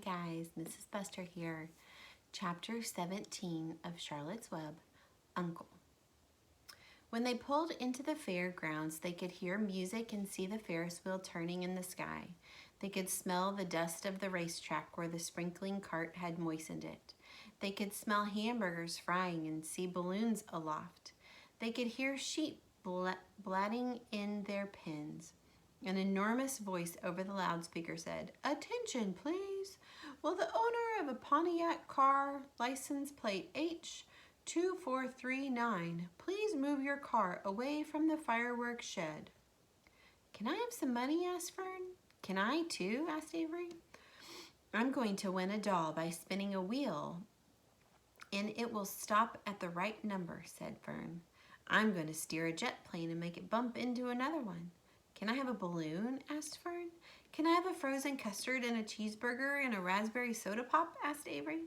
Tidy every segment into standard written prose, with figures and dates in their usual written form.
guys, Mrs. Buster here. Chapter 17 of Charlotte's Web, Uncle. When they pulled into the fairgrounds, they could hear music and see the Ferris wheel turning in the sky. They could smell the dust of the racetrack where the sprinkling cart had moistened it. They could smell hamburgers frying and see balloons aloft. They could hear sheep blatting in their pens. An enormous voice over the loudspeaker said, "Attention, please. Will the owner of a Pontiac car, license plate H2439, please move your car away from the fireworks shed?" "Can I have some money?" asked Fern. "Can I too?" asked Avery. "I'm going to win a doll by spinning a wheel, and it will stop at the right number," said Fern. "I'm going to steer a jet plane and make it bump into another one." "Can I have a balloon?" asked Fern. "Can I have a frozen custard and a cheeseburger and a raspberry soda pop?" asked Avery.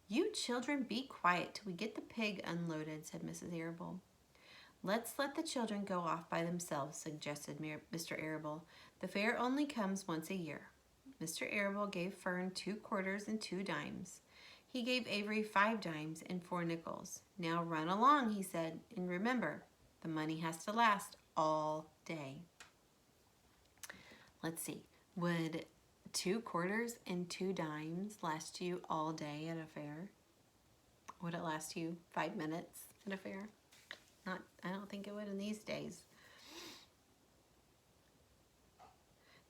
"You children be quiet till we get the pig unloaded," said Mrs. Arable. "Let's let the children go off by themselves," suggested Mr. Arable. "The fair only comes once a year." Mr. Arable gave Fern 2 quarters and 2 dimes. He gave Avery 5 dimes and 4 nickels. "Now run along," he said, "and remember, the money has to last all day." Let's see, would 2 quarters and 2 dimes last you all day at a fair? Would it last you 5 minutes at a fair? Not, I don't think it would in these days.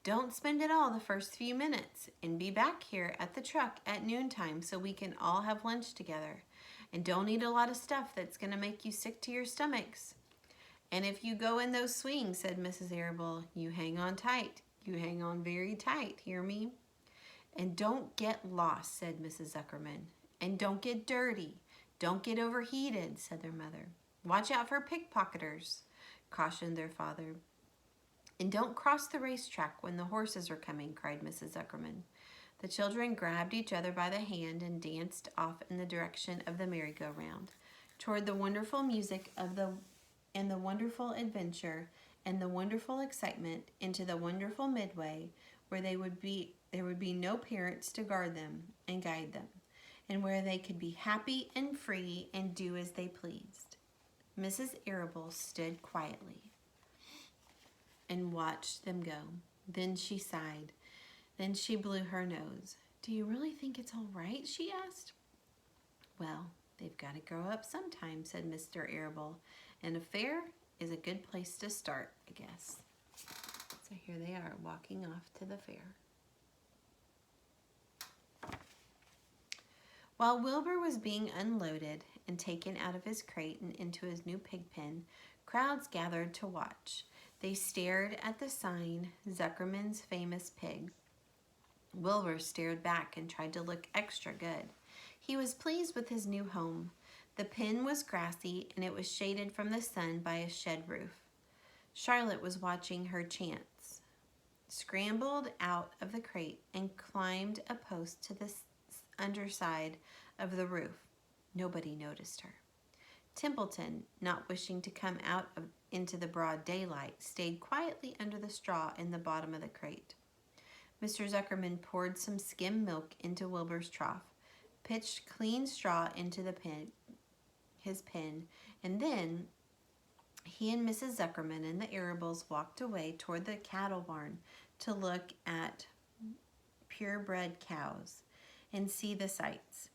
Don't spend it all the first few minutes, and be back here at the truck at noontime so we can all have lunch together. And don't eat a lot of stuff that's going to make you sick to your stomachs. "And if you go in those swings," said Mrs. Arable, "you hang on tight. You hang on very tight, hear me?" "And don't get lost," said Mrs. Zuckerman. "And don't get dirty. Don't get overheated," said their mother. "Watch out for pickpocketers," cautioned their father. "And don't cross the racetrack when the horses are coming," cried Mrs. Zuckerman. The children grabbed each other by the hand and danced off in the direction of the merry-go-round, toward the wonderful music of the wonderful adventure and the wonderful excitement, into the wonderful midway where there would be no parents to guard them and guide them, and where they could be happy and free and do as they pleased. Mrs. Arable stood quietly and watched them go. Then she sighed. Then she blew her nose. "Do you really think it's all right?" she asked. "Well, they've got to grow up sometime," said Mr. Arable, "and a fair is a good place to start, I guess." So here they are walking off to the fair. While Wilbur was being unloaded and taken out of his crate and into his new pig pen, crowds gathered to watch. They stared at the sign, "Zuckerman's Famous Pig." Wilbur stared back and tried to look extra good. He was pleased with his new home. The pen was grassy, and it was shaded from the sun by a shed roof. Charlotte was watching her chance, scrambled out of the crate and climbed a post to the underside of the roof. Nobody noticed her. Templeton, not wishing to come out into the broad daylight, stayed quietly under the straw in the bottom of the crate. Mr. Zuckerman poured some skim milk into Wilbur's trough, pitched clean straw into his pen, and then he and Mrs. Zuckerman and the Arables walked away toward the cattle barn to look at purebred cows and see the sights.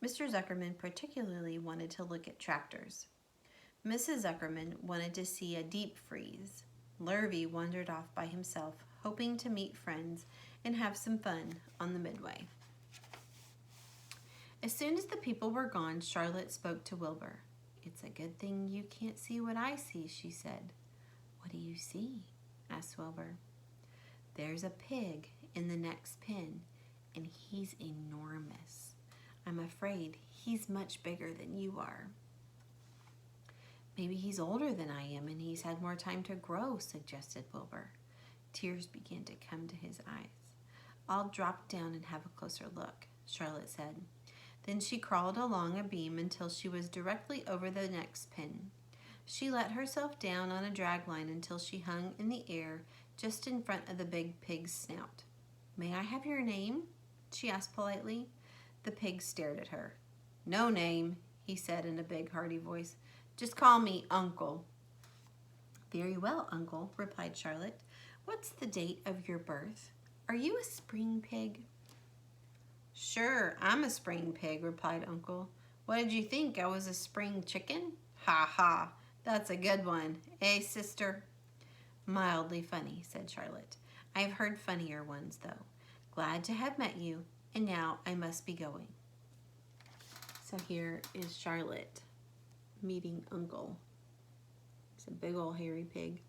Mr. Zuckerman particularly wanted to look at tractors. Mrs. Zuckerman wanted to see a deep freeze. Lurvy wandered off by himself, hoping to meet friends and have some fun on the midway. As soon as the people were gone, Charlotte spoke to Wilbur. "It's a good thing you can't see what I see," she said. "What do you see?" asked Wilbur. "There's a pig in the next pen, and he's enormous. I'm afraid he's much bigger than you are." "Maybe he's older than I am and he's had more time to grow," suggested Wilbur. Tears began to come to his eyes. "I'll drop down and have a closer look," Charlotte said. Then she crawled along a beam until she was directly over the next pen. She let herself down on a dragline until she hung in the air just in front of the big pig's snout. "May I have your name?" she asked politely. The pig stared at her. No name, he said in a big, hearty voice. Just call me Uncle. Very well, Uncle, replied Charlotte. What's the date of your birth? Are you a spring pig? Sure, I'm a spring pig, replied Uncle. What did you think? I was a spring chicken? Ha ha, that's a good one. Eh, sister? Mildly funny, said Charlotte. I've heard funnier ones, though. Glad to have met you, and now I must be going. So here is Charlotte meeting Uncle. It's a big old hairy pig.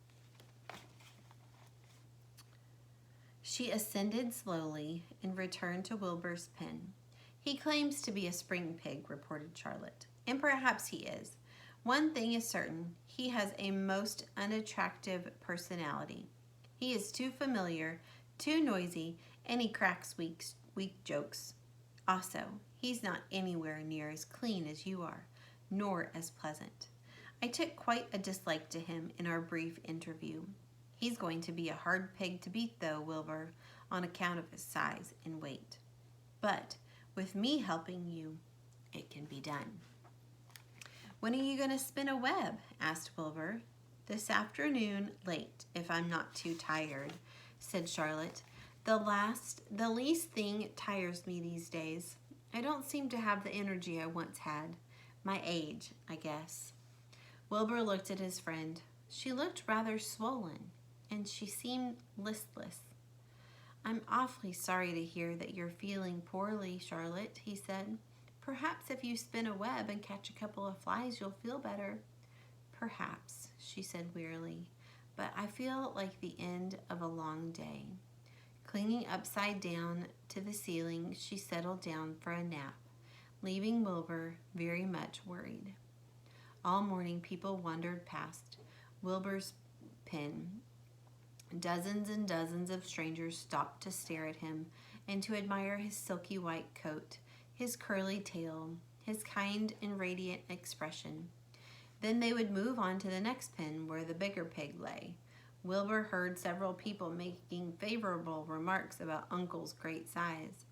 She ascended slowly and returned to Wilbur's pen. He claims to be a spring pig, reported Charlotte, and perhaps he is. One thing is certain, he has a most unattractive personality. He is too familiar, too noisy, and he cracks weak jokes. Also, he's not anywhere near as clean as you are, nor as pleasant. I took quite a dislike to him in our brief interview. He's going to be a hard pig to beat, though, Wilbur, on account of his size and weight. But with me helping you, it can be done. When are you going to spin a web? Asked Wilbur. This afternoon, late, if I'm not too tired, said Charlotte. The least thing tires me these days. I don't seem to have the energy I once had. My age, I guess. Wilbur looked at his friend. She looked rather swollen, and she seemed listless. I'm awfully sorry to hear that you're feeling poorly, Charlotte, he said. Perhaps if you spin a web and catch a couple of flies, you'll feel better. Perhaps, she said wearily, but I feel like the end of a long day. Clinging upside down to the ceiling, she settled down for a nap, leaving Wilbur very much worried. All morning people wandered past Wilbur's pen. Dozens and dozens of strangers stopped to stare at him and to admire his silky white coat, his curly tail, his kind and radiant expression. Then they would move on to the next pen where the bigger pig lay. Wilbur heard several people making favorable remarks about Uncle's great size.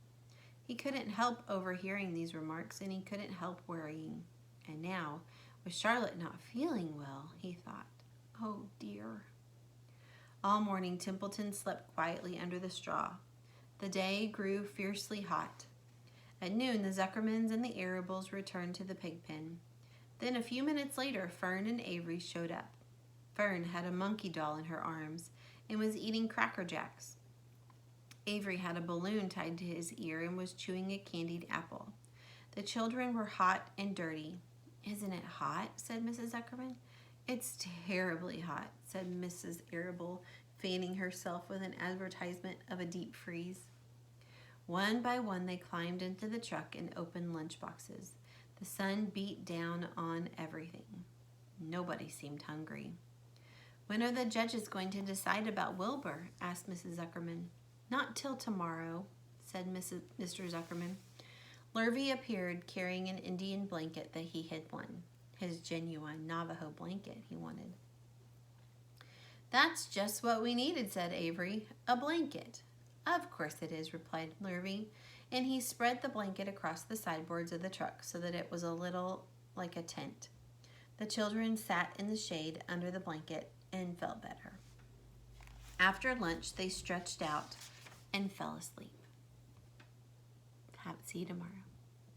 He couldn't help overhearing these remarks, and he couldn't help worrying. And now, with Charlotte not feeling well, he thought, oh dear. All morning Templeton slept quietly under the straw. The day grew fiercely hot. At noon the Zuckermans and the Arables returned to the pig pen. Then a few minutes later Fern and Avery showed up. Fern had a monkey doll in her arms and was eating Cracker Jacks. Avery had a balloon tied to his ear and was chewing a candied apple. The children were hot and dirty. Isn't it hot? Said Mrs. Zuckerman. It's terribly hot, said Mrs. Arable, fanning herself with an advertisement of a deep freeze. One by one they climbed into the truck and opened lunch boxes. The sun beat down on everything. Nobody seemed hungry. When are the judges going to decide about Wilbur? Asked Mrs. Zuckerman. Not till tomorrow, said Mr. Zuckerman. Lurvy appeared carrying an Indian blanket that he had won. His genuine Navajo blanket he wanted. That's just what we needed, said Avery. A blanket. Of course it is, replied Lurvy, and he spread the blanket across the sideboards of the truck so that it was a little like a tent. The children sat in the shade under the blanket and felt better. After lunch, they stretched out and fell asleep. See you tomorrow.